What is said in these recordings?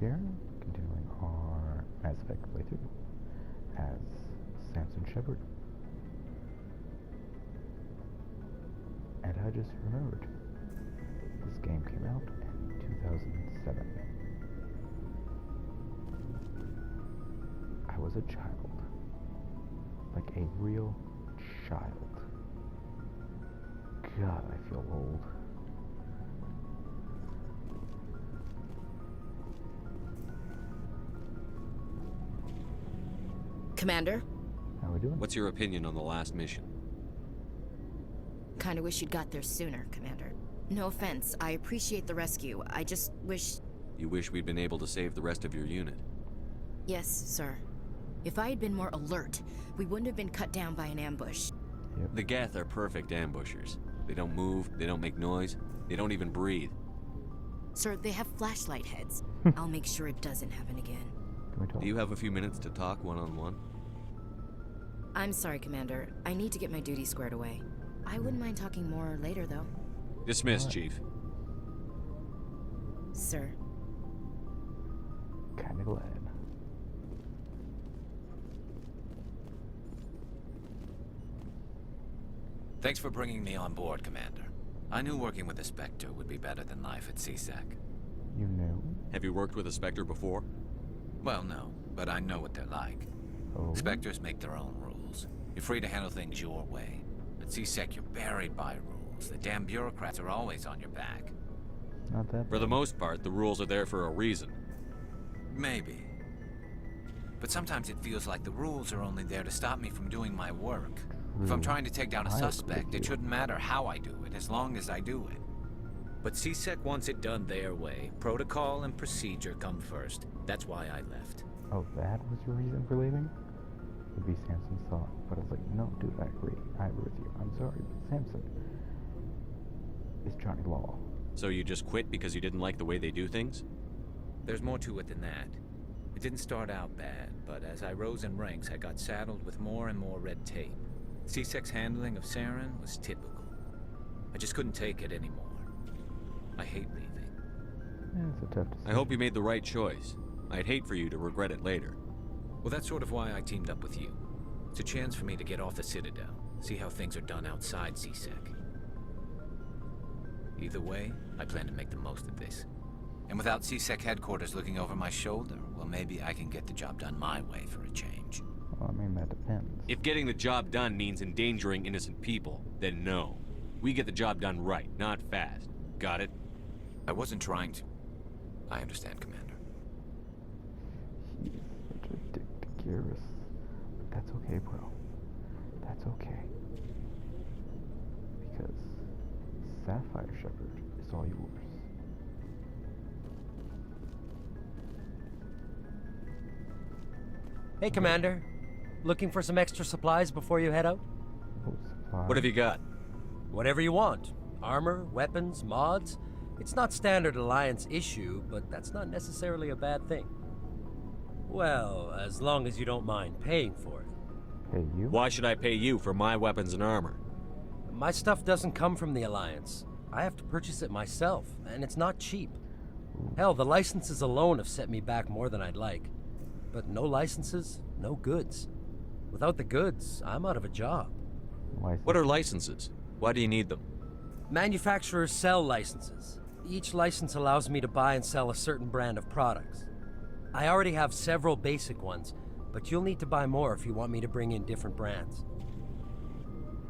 here, continuing our Mass Effect playthrough as Sampson Shepard. And I just remembered, this game came out in 2007. I was a child. Like a real child. God, I feel old. Commander? How are we doing? What's your opinion on the last mission? Kinda wish you'd got there sooner, Commander. No offense, I appreciate the rescue. I just wish... You wish we'd been able to save the rest of your unit? Yes, sir. If I had been more alert, we wouldn't have been cut down by an ambush. Yep. The Geth are perfect ambushers. They don't move, they don't make noise, they don't even breathe. Sir, they have flashlight heads. I'll make sure it doesn't happen again. Can we talk? Do you have a few minutes to talk one-on-one? I'm sorry, Commander. I need to get my duty squared away. I wouldn't mind talking more later, though. Dismissed, Alright. Chief. Sir. Kinda glad. Thanks for bringing me on board, Commander. I knew working with a Spectre would be better than life at CSEC. You knew? Have you worked with a Spectre before? Well, no, but I know what they're like. Oh. Spectres make their own rules. You're free to handle things your way. At CSEC, you're buried by rules. The damn bureaucrats are always on your back. Not that For the bad. most part, the rules are there for a reason. Maybe. But sometimes it feels like the rules are only there to stop me from doing my work. If I'm trying to take down a I agree suspect, with it you. shouldn't matter how I do it, as long as I do it. But CSEC wants it done their way. Protocol and procedure come first. That's why I left. Oh, that was your reason for leaving? Would be Samson's thought, but I was like, no, dude, I agree. I agree with you. I'm sorry, but Samson is Johnny Law. So you just quit because you didn't like the way they do things? There's more to it than that. It didn't start out bad, but as I rose in ranks, I got saddled with more and more red tape. CSEC's handling of Saren was typical. I just couldn't take it anymore. I hate leaving. Yeah, it's a tough decision. I hope you made the right choice. I'd hate for you to regret it later. Well, that's sort of why I teamed up with you. It's a chance for me to get off the Citadel, see how things are done outside CSEC. Either way, I plan to make the most of this. And without CSEC headquarters looking over my shoulder, well, maybe I can get the job done my way for a change. Well, I mean, that depends. If getting the job done means endangering innocent people, then no. We get the job done right, not fast. Got it? I wasn't trying to... I understand, Commander. He's such a dick to Garrus. But that's okay, bro. That's okay. Because Sapphire Shepherd is all yours. Hey, Commander. Looking for some extra supplies before you head out? Oh, supply. What have you got? Whatever you want. Armor, weapons, mods. It's not standard Alliance issue, but that's not necessarily a bad thing. Well, as long as you don't mind paying for it. Hey, you? Why should I pay you for my weapons and armor? My stuff doesn't come from the Alliance. I have to purchase it myself, and it's not cheap. Hell, the licenses alone have set me back more than I'd like. But no licenses, no goods. Without the goods, I'm out of a job. License. What are licenses? Why do you need them? Manufacturers sell licenses. Each license allows me to buy and sell a certain brand of products. I already have several basic ones, but you'll need to buy more if you want me to bring in different brands.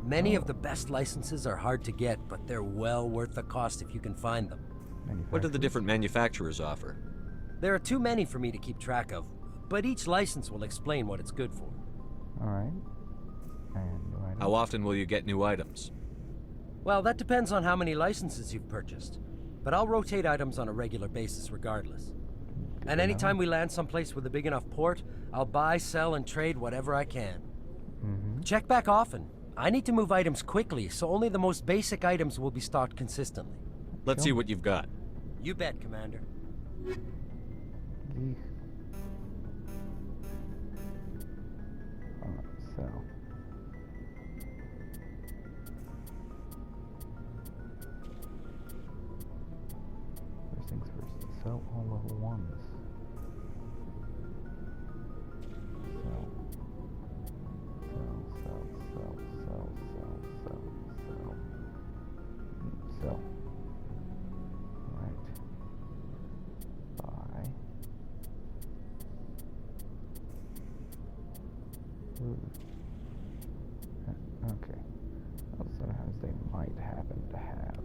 Many of the best licenses are hard to get, but they're well worth the cost if you can find them. What do the different manufacturers offer? There are too many for me to keep track of, but each license will explain what it's good for. Alright. And new items? How often will you get new items? Well, that depends on how many licenses you've purchased, but I'll rotate items on a regular basis regardless. Good And to anytime know. we land someplace with a big enough port, I'll buy, sell, and trade whatever I can. Check back often. I need to move items quickly, so only the most basic items will be stocked consistently. Let's see what you've got. You bet, Commander. Yeesh. Alright, so. First things first. Sell all level 1s.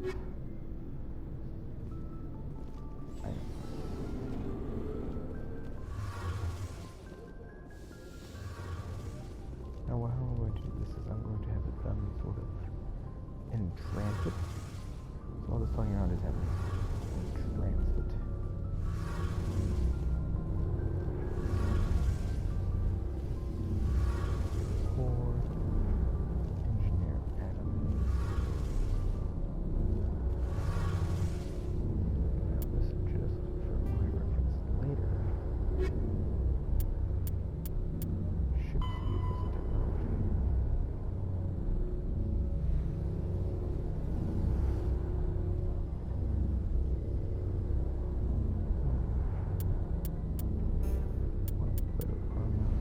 I know. Now, how I'm going to do this is I'm going to have it done sort of in transit. So all this flying around is happening in transit. For engineer Adam. Now this is just for my reference later. Ship speed was a technology. One bit of armor.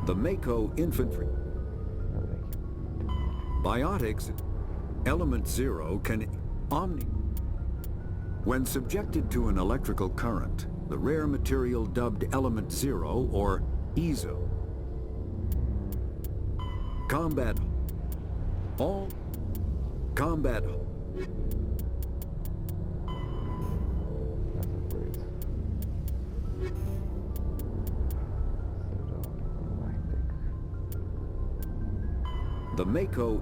The Mako infantry. No, thank you. Biotics, element 0 can omni. When subjected to an electrical current, the rare material dubbed element 0 or EZO. Combat. All combat. That's the phrase. Citadel Galactic. The Mako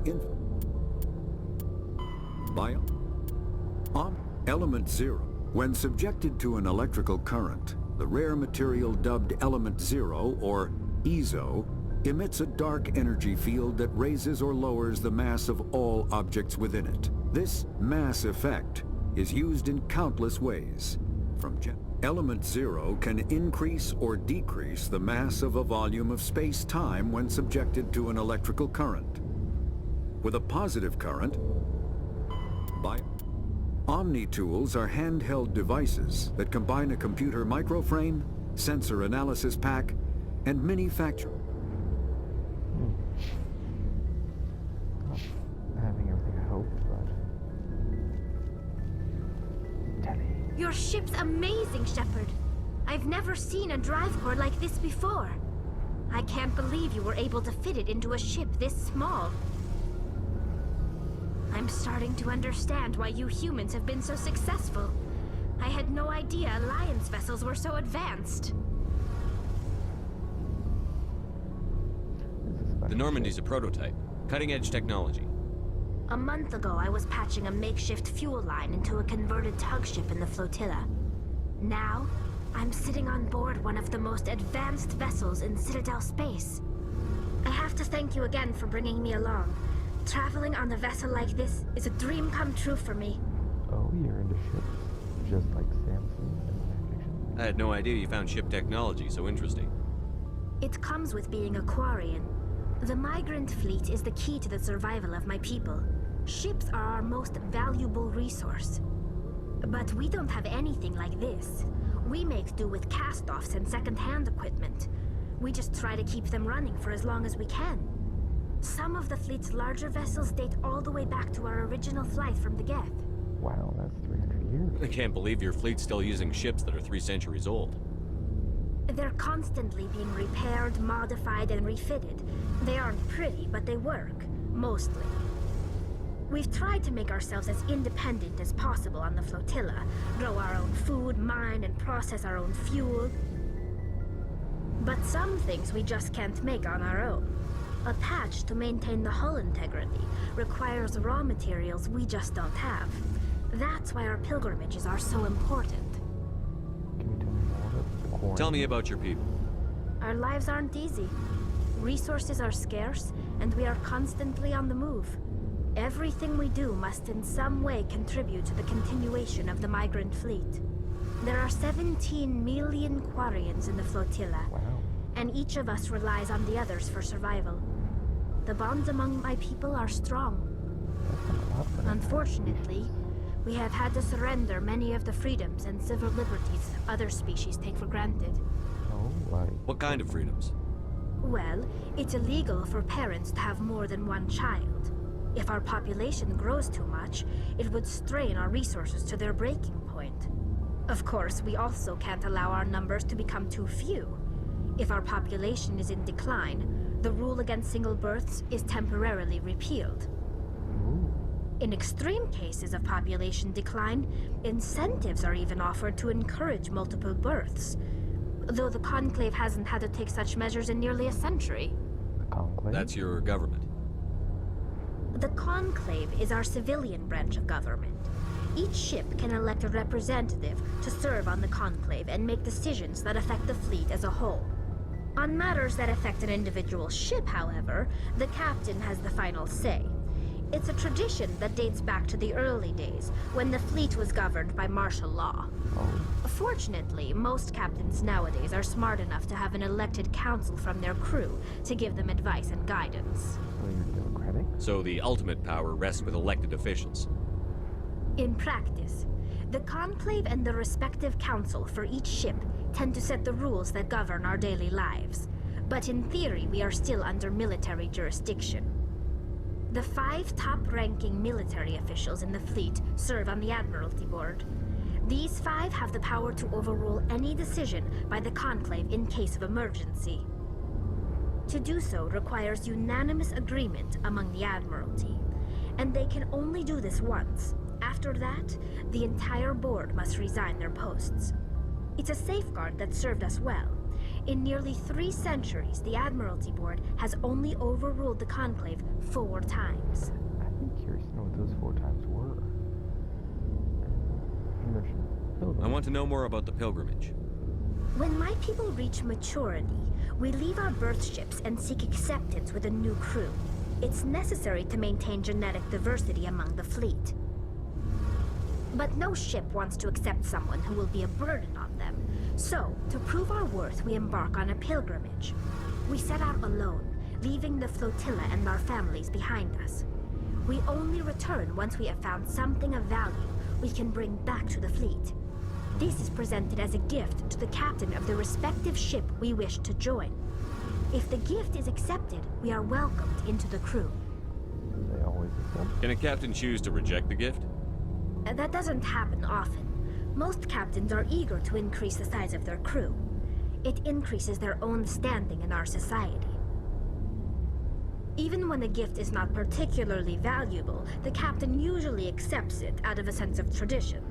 Bio Element 0. When subjected to an electrical current, the rare material dubbed Element 0, or EZO, emits a dark energy field that raises or lowers the mass of all objects within it. This mass effect is used in countless ways. Element 0 can increase or decrease the mass of a volume of space-time when subjected to an electrical current. With a positive current, Omni tools are handheld devices that combine a computer microframe, sensor analysis pack, and manufacture. Not having everything I hoped, but Telly. Your ship's amazing, Shepard. I've never seen a drive core like this before. I can't believe you were able to fit it into a ship this small. I'm starting to understand why you humans have been so successful. I had no idea Alliance vessels were so advanced. The Normandy's a prototype. Cutting-edge technology. A month ago, I was patching a makeshift fuel line into a converted tug ship in the flotilla. Now, I'm sitting on board one of the most advanced vessels in Citadel space. I have to thank you again for bringing me along. Traveling on a vessel like this is a dream come true for me. Oh, you're into ships, just like Sampson in fanfiction. I had no idea you found ship technology so interesting. It comes with being a Quarian. The migrant fleet is the key to the survival of my people. Ships are our most valuable resource. But we don't have anything like this. We make do with cast-offs and second-hand equipment. We just try to keep them running for as long as we can. Some of the fleet's larger vessels date all the way back to our original flight from the Geth. Wow, that's 300 years. I can't believe your fleet's still using ships that are 3 centuries old. They're constantly being repaired, modified, and refitted. They aren't pretty, but they work. Mostly. We've tried to make ourselves as independent as possible on the flotilla. Grow our own food, mine, and process our own fuel. But some things we just can't make on our own. A patch to maintain the hull integrity requires raw materials we just don't have. That's why our pilgrimages are so important. Can you tell me more about the quarantine? Tell me about your people. Our lives aren't easy. Resources are scarce, and we are constantly on the move. Everything we do must in some way contribute to the continuation of the migrant fleet. There are 17 million Quarians in the flotilla, Wow. and each of us relies on the others for survival. The bonds among my people are strong. That's not a lot for an Unfortunately, we have had to surrender many of the freedoms and civil liberties other species take for granted. Oh, like... What kind of freedoms? Well, it's illegal for parents to have more than one child. If our population grows too much, it would strain our resources to their breaking point. Of course, we also can't allow our numbers to become too few. If our population is in decline, the rule against single births is temporarily repealed. In extreme cases of population decline, incentives are even offered to encourage multiple births. Though the Conclave hasn't had to take such measures in nearly a century. The Conclave? That's your government. The Conclave is our civilian branch of government. Each ship can elect a representative to serve on the Conclave and make decisions that affect the fleet as a whole. On matters that affect an individual ship, however, the captain has the final say. It's a tradition that dates back to the early days, when the fleet was governed by martial law. Fortunately, most captains nowadays are smart enough to have an elected council from their crew to give them advice and guidance. So you're democratic? So the ultimate power rests with elected officials. In practice, the Conclave and the respective council for each ship tend to set the rules that govern our daily lives. But in theory, we are still under military jurisdiction. The 5 top-ranking military officials in the fleet serve on the Admiralty Board. These 5 have the power to overrule any decision by the Conclave in case of emergency. To do so requires unanimous agreement among the Admiralty, and they can only do this once. After that, the entire board must resign their posts. It's a safeguard that served us well. In nearly 3 centuries, the Admiralty Board has only overruled the Conclave 4 times. I'd be curious to know what those 4 times were. You mentioned pilgrimage. I want to know more about the pilgrimage. When my people reach maturity, we leave our birth ships and seek acceptance with a new crew. It's necessary to maintain genetic diversity among the fleet. But no ship wants to accept someone who will be a burden on them. So, to prove our worth, we embark on a pilgrimage. We set out alone, leaving the flotilla and our families behind us. We only return once we have found something of value we can bring back to the fleet. This is presented as a gift to the captain of the respective ship we wish to join. If the gift is accepted, we are welcomed into the crew. They always accept. Can a captain choose to reject the gift? That doesn't happen often. Most captains are eager to increase the size of their crew. It increases their own standing in our society. Even when a gift is not particularly valuable, the captain usually accepts it out of a sense of tradition.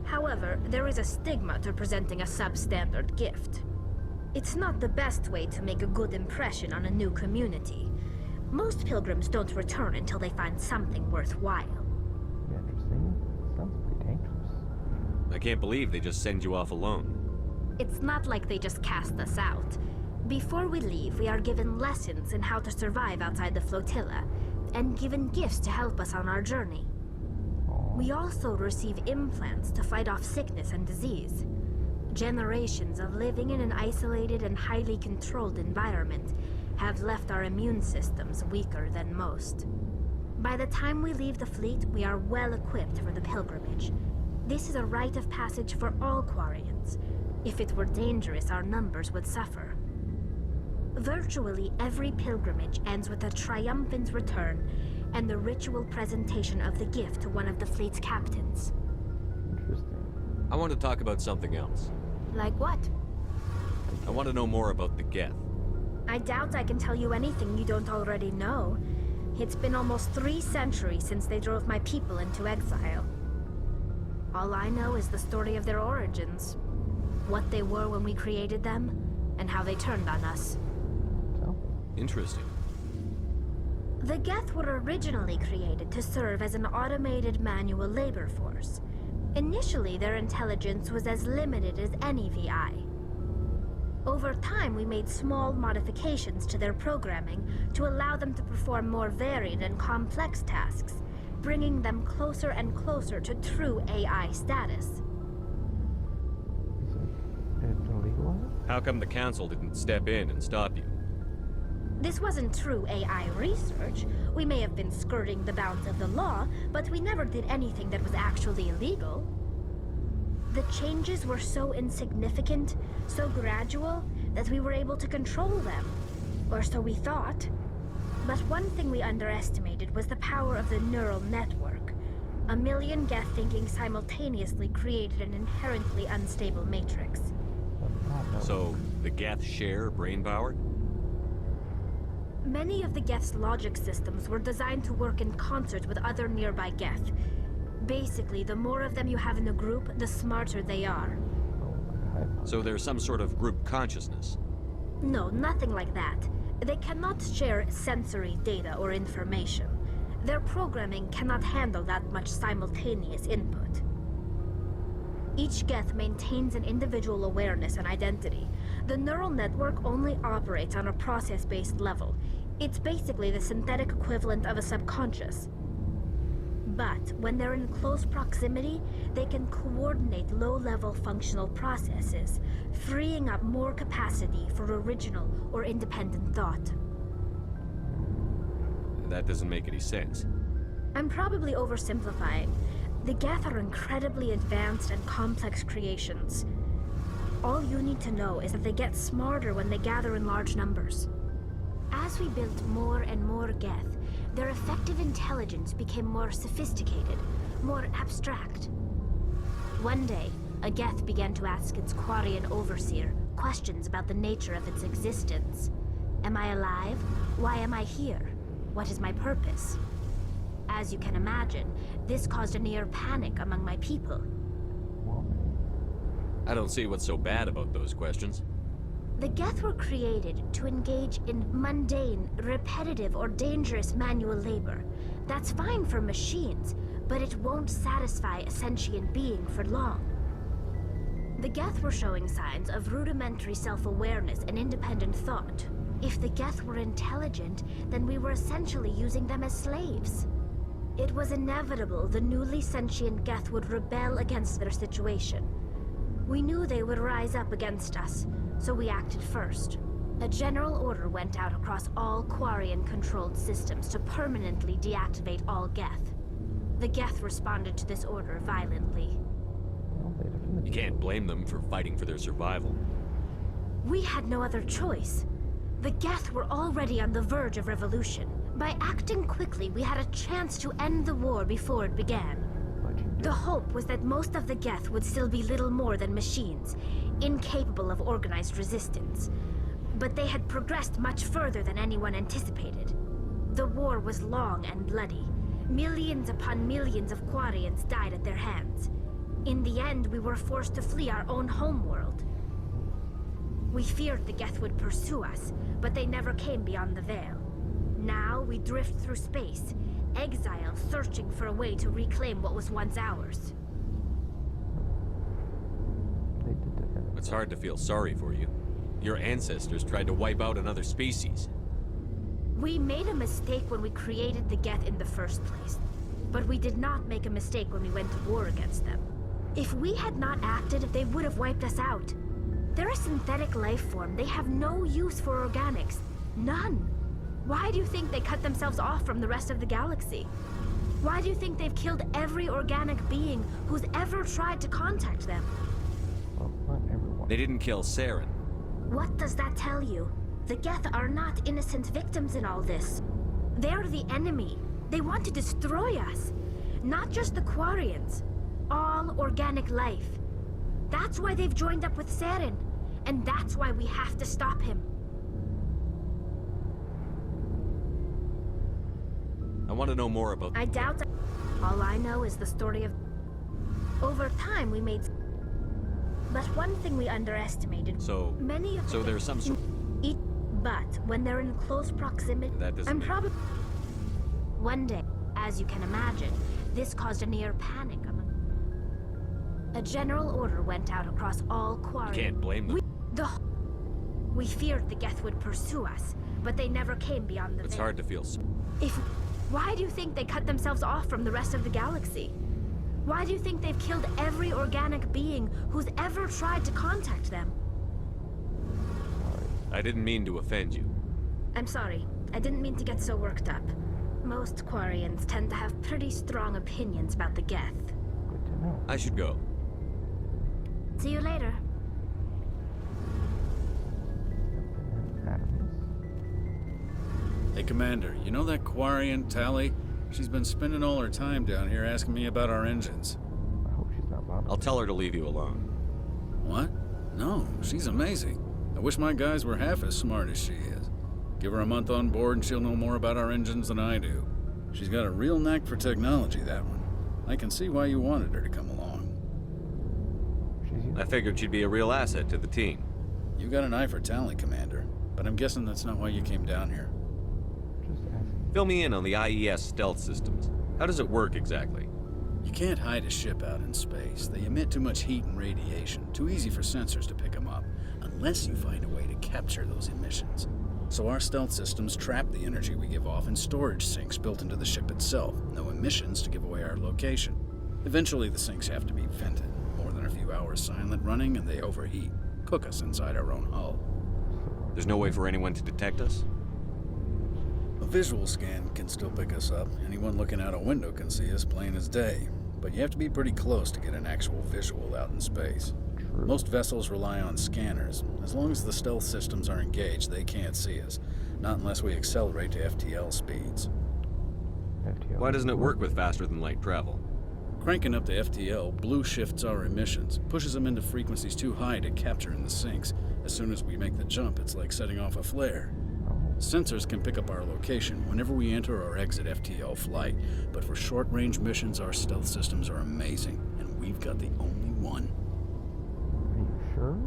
However, there is a stigma to presenting a substandard gift. It's not the best way to make a good impression on a new community. Most pilgrims don't return until they find something worthwhile. Yeah, interesting. Sounds pretty dangerous. I can't believe they just send you off alone. It's not like they just cast us out. Before we leave, we are given lessons in how to survive outside the flotilla, and given gifts to help us on our journey. We also receive implants to fight off sickness and disease. Generations of living in an isolated and highly controlled environment have left our immune systems weaker than most. By the time we leave the fleet, we are well equipped for the pilgrimage. This is a rite of passage for all Quarians. If it were dangerous, our numbers would suffer. Virtually every pilgrimage ends with a triumphant return and the ritual presentation of the gift to one of the fleet's captains. Interesting. I want to talk about something else. Like what? I want to know more about the Geth. I doubt I can tell you anything you don't already know. It's been almost 3 centuries since they drove my people into exile. All I know is the story of their origins. What they were when we created them, and how they turned on us. So, Interesting. The Geth were originally created to serve as an automated manual labor force. Initially, their intelligence was as limited as any VI. Over time, we made small modifications to their programming to allow them to perform more varied and complex tasks, bringing them closer and closer to true AI status. is it illegal? How come the council didn't step in and stop you? This wasn't true AI research. We may have been skirting the bounds of the law, but we never did anything that was actually illegal. The changes were so insignificant, so gradual, that we were able to control them. Or so we thought. But one thing we underestimated was the power of the neural network. A million Geth thinking simultaneously created an inherently unstable matrix. So, the Geth share brain power? Many of the Geth's logic systems were designed to work in concert with other nearby Geth. Basically, the more of them you have in a group, the smarter they are. So there's some sort of group consciousness. No, nothing like that. They cannot share sensory data or information. Their programming cannot handle that much simultaneous input. Each Geth maintains an individual awareness and identity. The neural network only operates on a process-based level. It's basically the synthetic equivalent of a subconscious. But when they're in close proximity, they can coordinate low-level functional processes, freeing up more capacity for original or independent thought. That doesn't make any sense. I'm probably oversimplifying. The Geth are incredibly advanced and complex creations. All you need to know is that they get smarter when they gather in large numbers. As we built more and more Geth, their effective intelligence became more sophisticated, more abstract. One day, a Geth began to ask its Quarian overseer questions about the nature of its existence. Am I alive? Why am I here? What is my purpose? As you can imagine, this caused a near panic among my people. I don't see what's so bad about those questions. The Geth were created to engage in mundane, repetitive, or dangerous manual labor. That's fine for machines, but it won't satisfy a sentient being for long. The Geth were showing signs of rudimentary self-awareness and independent thought. If the Geth were intelligent, then we were essentially using them as slaves. It was inevitable the newly sentient Geth would rebel against their situation. We knew they would rise up against us, so we acted first. A general order went out across all Quarian-controlled systems to permanently deactivate all Geth. The Geth responded to this order violently. You can't blame them for fighting for their survival. We had no other choice. The Geth were already on the verge of revolution. By acting quickly, we had a chance to end the war before it began. The hope was that most of the Geth would still be little more than machines, incapable of organized resistance. But they had progressed much further than anyone anticipated. The war was long and bloody. Millions upon millions of Quarians died at their hands. In the end, we were forced to flee our own homeworld. We feared the Geth would pursue us, but they never came beyond the Veil. Now we drift through space, exile searching for a way to reclaim what was once ours. It's hard to feel sorry for you. Your ancestors tried to wipe out another species. We made a mistake when we created the Geth in the first place, but we did not make a mistake when we went to war against them. If we had not acted, they would have wiped us out. They're a synthetic life form. They have no use for organics. None. Why do you think they cut themselves off from the rest of the galaxy? Why do you think they've killed every organic being who's ever tried to contact them? Well, not everyone. They didn't kill Saren. What does that tell you? The Geth are not innocent victims in all this. They're the enemy. They want to destroy us. Not just the Quarians. All organic life. That's why they've joined up with Saren. And that's why we have to stop him. I want to know more about... I doubt that. All I know is the story of... Over time, we made... But one thing we underestimated... So there's some sort... But when they're in close proximity... That doesn't I'm make... probably... One day, as you can imagine, this caused a near panic among... A general order went out across all Quarian... You can't blame them. We feared the Geth would pursue us, but they never came beyond the It's Veil. hard to feel... Why do you think they cut themselves off from the rest of the galaxy? Why do you think they've killed every organic being who's ever tried to contact them? I didn't mean to offend you. I'm sorry. I didn't mean to get so worked up. Most Quarians tend to have pretty strong opinions about the Geth. Good to know. I should go. See you later. Animals. Hey, Commander, you know that Quarian, Tally? She's been spending all her time down here asking me about our engines. I hope she's not bothered. I'll tell her to leave you alone. What? No, she's amazing. I wish my guys were half as smart as she is. Give her a month on board and she'll know more about our engines than I do. She's got a real knack for technology, that one. I can see why you wanted her to come along. I figured she'd be a real asset to the team. You got an eye for talent, Commander, but I'm guessing that's not why you came down here. Just asking. Fill me in on the IES stealth systems. How does it work exactly? You can't hide a ship out in space. They emit too much heat and radiation. Too easy for sensors to pick them up, unless you find a way to capture those emissions. So our stealth systems trap the energy we give off in storage sinks built into the ship itself. No emissions to give away our location. Eventually the sinks have to be vented. More than a few hours silent running and they overheat. Cook us inside our own hull. There's no way for anyone to detect us? A visual scan can still pick us up. Anyone looking out a window can see us plain as day. But you have to be pretty close to get an actual visual out in space. True. Most vessels rely on scanners. As long as the stealth systems are engaged, they can't see us. Not unless we accelerate to FTL speeds. FTL. Why doesn't it work with faster than light travel? Cranking up the FTL blue shifts our emissions, pushes them into frequencies too high to capture in the sinks. As soon as we make the jump, it's like setting off a flare. Sensors can pick up our location whenever we enter or exit FTL flight, but for short-range missions, our stealth systems are amazing, and we've got the only one. Are you sure?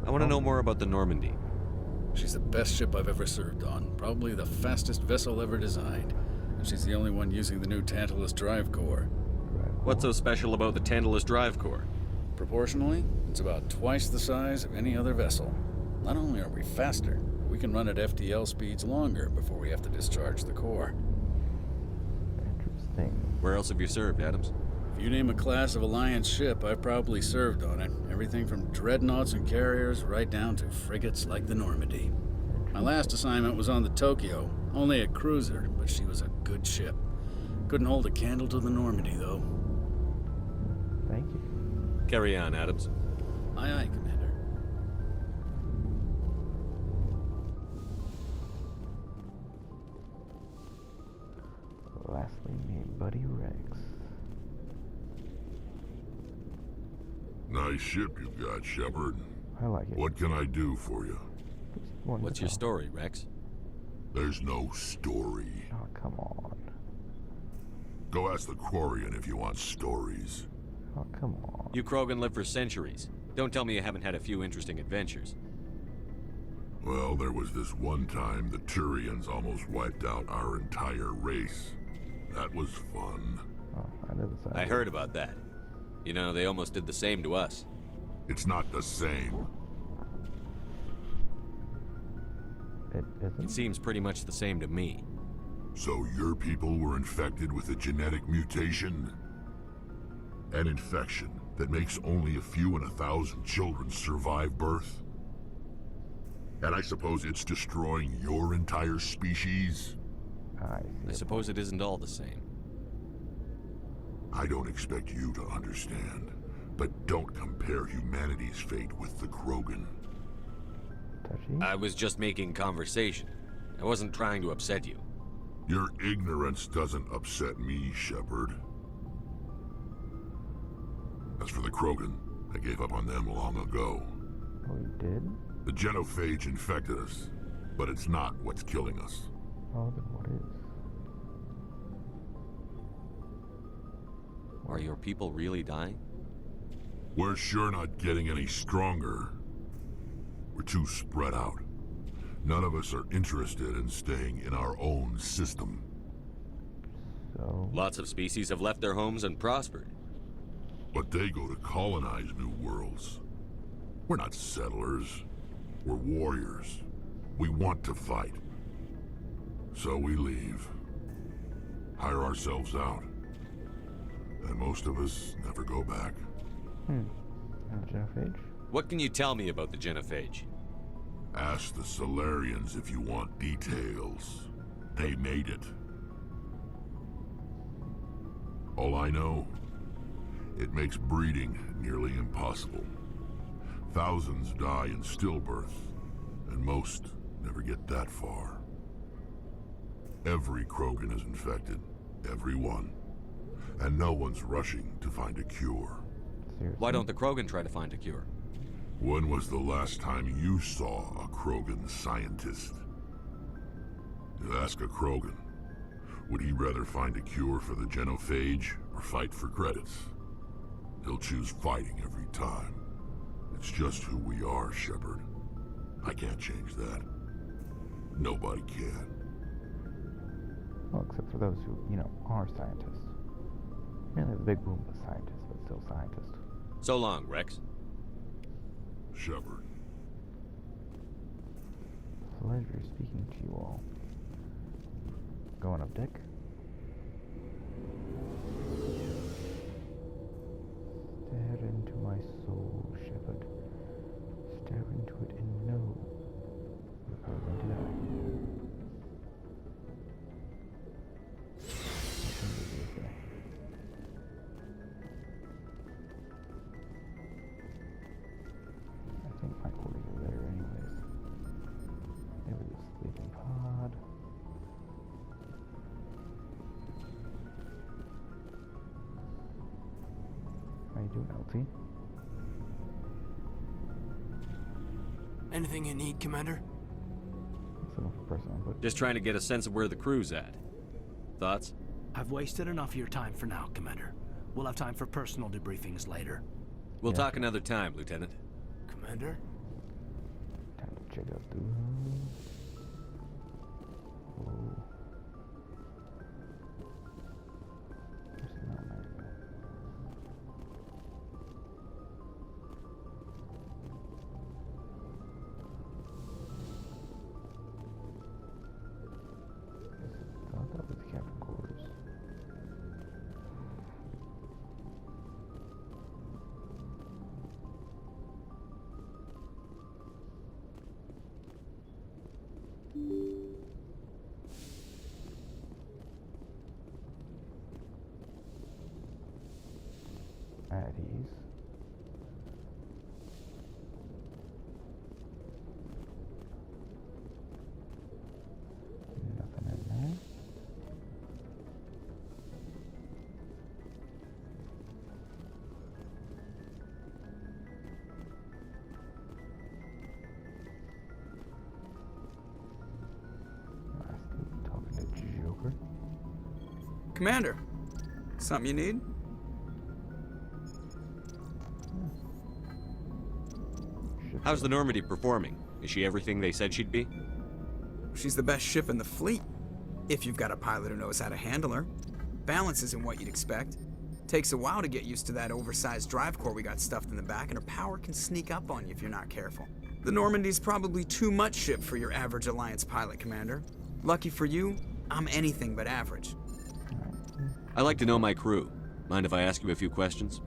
I want to know more about the Normandy. She's the best ship I've ever served on, probably the fastest vessel ever designed, and she's the only one using the new Tantalus drive core. What's so special about the Tantalus drive core? Proportionally, it's about twice the size of any other vessel. Not only are we faster, we can run at FTL speeds longer before we have to discharge the core. Interesting. Where else have you served, Adams? If you name a class of Alliance ship, I've probably served on it. Everything from dreadnoughts and carriers right down to frigates like the Normandy. My last assignment was on the Tokyo, only a cruiser, but she was a good ship. Couldn't hold a candle to the Normandy, though. Thank you. Carry on, Adams. Aye, aye, Commander. Lastly, meet Buddy Rex. Nice ship you've got, Shepard. I like it. What can I do for you? Just wanted What's to your know. story, Rex? There's no story. Oh, come on. Go ask the Quarian if you want stories. Oh, come on. You Krogan lived for centuries. Don't tell me you haven't had a few interesting adventures. Well, there was this one time the Turians almost wiped out our entire race. That was fun. Oh, I know the I heard about that. You know, they almost did the same to us. It's not the same. It It isn't? seems pretty much the same to me. So your people were infected with a genetic mutation? An infection that makes only a few in 1,000 children survive birth? And I suppose it's destroying your entire species? I suppose it isn't all the same. I don't expect you to understand, but don't compare humanity's fate with the Krogan. Touchy? I was just making conversation. I wasn't trying to upset you. Your ignorance doesn't upset me, Shepard. As for the Krogan, I gave up on them long ago. Oh, you did? The genophage infected us, but it's not what's killing us. Oh, then what is? Are your people really dying? We're sure not getting any stronger. We're too spread out. None of us are interested in staying in our own system. So, Lots of species have left their homes and prospered. But they go to colonize new worlds. We're not settlers. We're warriors. We want to fight. So we leave. Hire ourselves out. And most of us never go back. and genophage? What can you tell me about the genophage? Ask the Solarians if you want details. They made it. All I know, it makes breeding nearly impossible. Thousands die in stillbirth, and most never get that far. Every Krogan is infected. Every one. And no one's rushing to find a cure. Seriously? Why don't the Krogan try to find a cure? When was the last time you saw a Krogan scientist? You ask a Krogan, would he rather find a cure for the genophage or fight for credits? He'll choose fighting every time. It's just who we are, Shepard. I can't change that. Nobody can. Well, except for those who, are scientists. Really, the big boom was scientists, but still scientists. So long, Rex. Shepard. Pleasure speaking to you all. Going up deck. Stare into my soul, Shepard. Stare into it and know we're all going to die. Nothing to do with that. I think my quarters are there anyways. There was a sleeping pod. How you doing, LT? Anything you need, Commander? That's enough for personal input. Just trying to get a sense of where the crew's at. Thoughts? I've wasted enough of your time for now, Commander. We'll have time for personal debriefings later. We'll talk another time, Lieutenant. Commander? Time to check out the room. Oh. There's not many. I thought that was the captain quarters. At ease. Nothing in there. Still talking to Joker. Commander, something you need? How's the Normandy performing? Is she everything they said she'd be? She's the best ship in the fleet, if you've got a pilot who knows how to handle her. Balance isn't what you'd expect. Takes a while to get used to that oversized drive core we got stuffed in the back, and her power can sneak up on you if you're not careful. The Normandy's probably too much ship for your average Alliance pilot, Commander. Lucky for you, I'm anything but average. I like to know my crew. Mind if I ask you a few questions?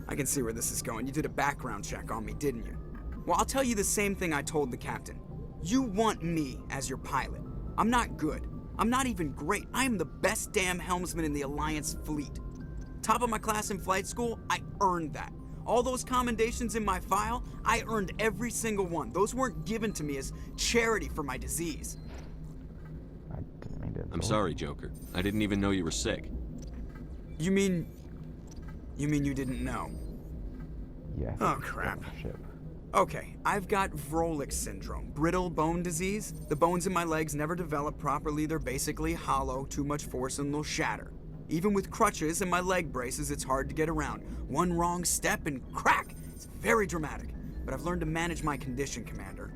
I can see where this is going. You did a background check on me, didn't you? Well, I'll tell you the same thing I told the captain. You want me as your pilot. I'm not good. I'm not even great. I am the best damn helmsman in the Alliance fleet. Top of my class in flight school, I earned that. All those commendations in my file, I earned every single one. Those weren't given to me as charity for my disease. I didn't mean to. I'm sorry, Joker. I didn't even know you were sick. You mean you didn't know? Yes. Oh, crap. Ship. Okay, I've got Vrolik syndrome, brittle bone disease. The bones in my legs never develop properly. They're basically hollow, too much force and they'll shatter. Even with crutches and my leg braces, it's hard to get around. One wrong step and crack! It's very dramatic. But I've learned to manage my condition, Commander.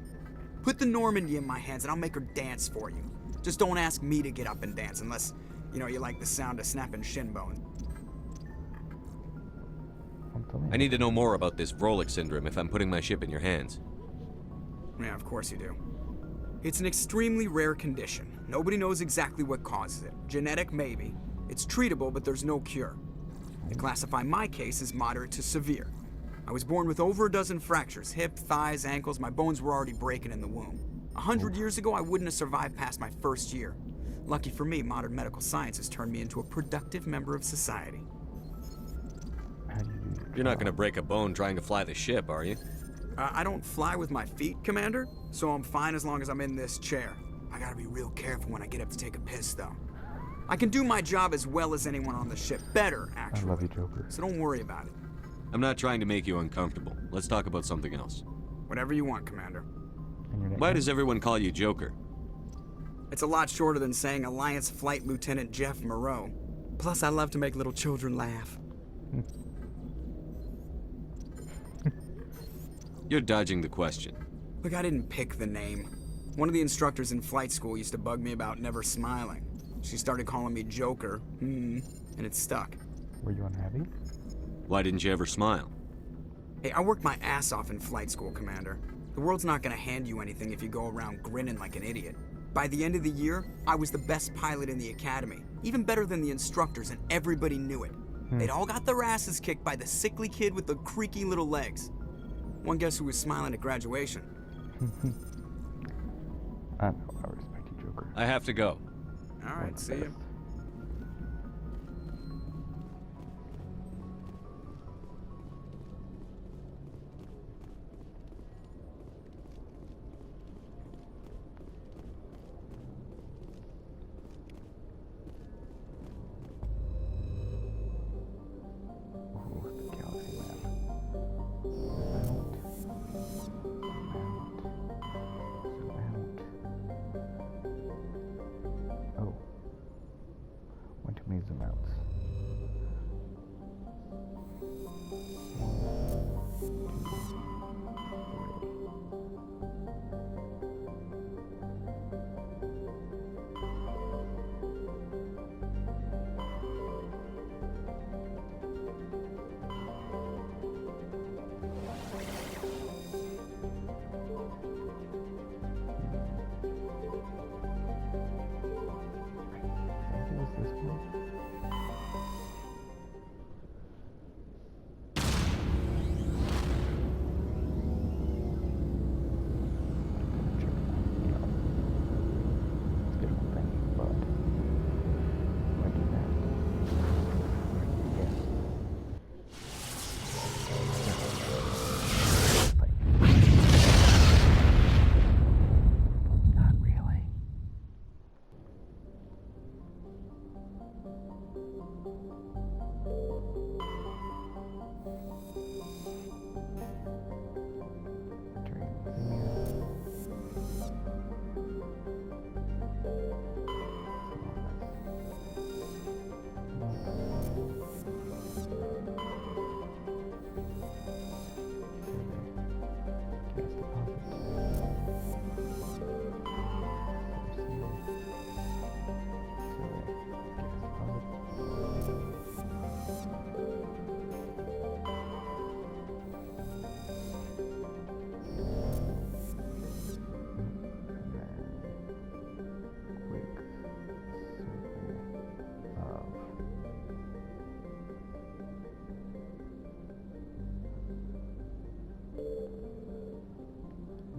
Put the Normandy in my hands and I'll make her dance for you. Just don't ask me to get up and dance unless, you like the sound of snapping shin bone. I need to know more about this Vrolik syndrome if I'm putting my ship in your hands. Yeah, of course you do. It's an extremely rare condition. Nobody knows exactly what causes it. Genetic, maybe. It's treatable, but there's no cure. They classify my case as moderate to severe. I was born with over a dozen fractures, hip, thighs, ankles. My bones were already breaking in the womb. 100 years ago, I wouldn't have survived past my first year. Lucky for me, modern medical science has turned me into a productive member of society. How do you do your You're not job? going to break a bone trying to fly the ship, are you? I don't fly with my feet, Commander, so I'm fine as long as I'm in this chair. I gotta be real careful when I get up to take a piss, though. I can do my job as well as anyone on the ship. Better, actually. I love you, Joker. So don't worry about it. I'm not trying to make you uncomfortable. Let's talk about something else. Whatever you want, Commander. And your Why nickname? does everyone call you Joker? It's a lot shorter than saying Alliance Flight Lieutenant Jeff Moreau. Plus, I love to make little children laugh. You're dodging the question. Look, I didn't pick the name. One of the instructors in flight school used to bug me about never smiling. She started calling me Joker, and it stuck. Were you unhappy? Why didn't you ever smile? Hey, I worked my ass off in flight school, Commander. The world's not gonna hand you anything if you go around grinning like an idiot. By the end of the year, I was the best pilot in the academy, even better than the instructors, and everybody knew it. They'd all got their asses kicked by the sickly kid with the creaky little legs. One guess who was smiling at graduation? I know, I respect you, Joker. I have to go. All right, see you. Ooh, the galaxy map. Oh. One too many zoom outs. Maybe it was this one?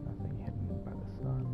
Nothing hidden by the sun.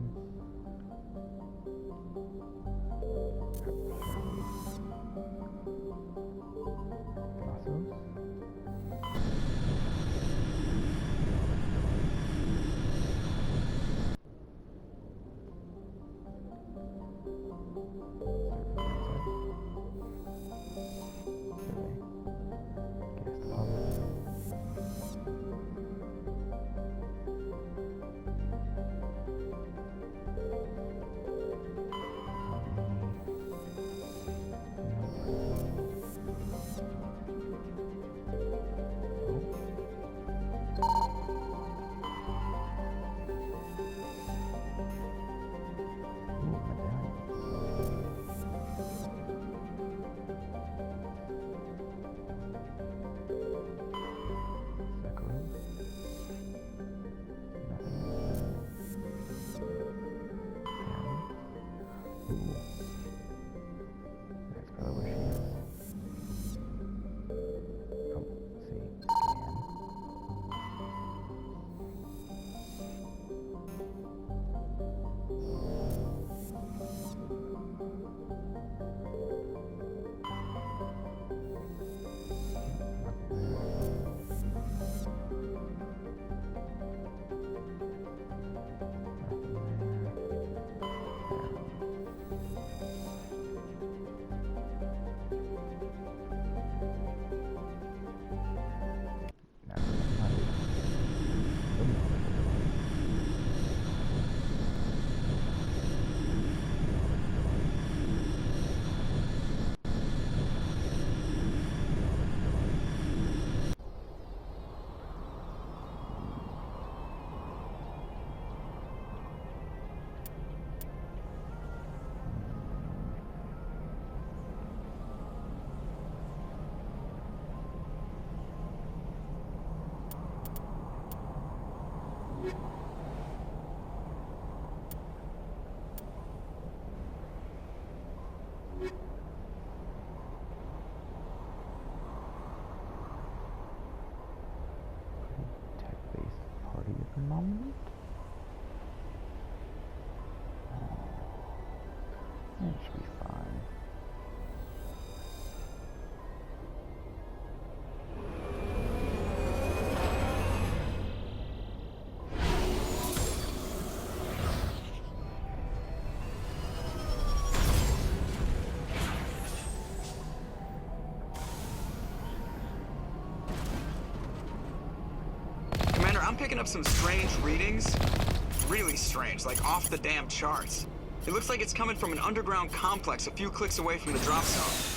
picking up some strange readings. Really strange, like off the damn charts. It looks like it's coming from an underground complex a few clicks away from the drop zone.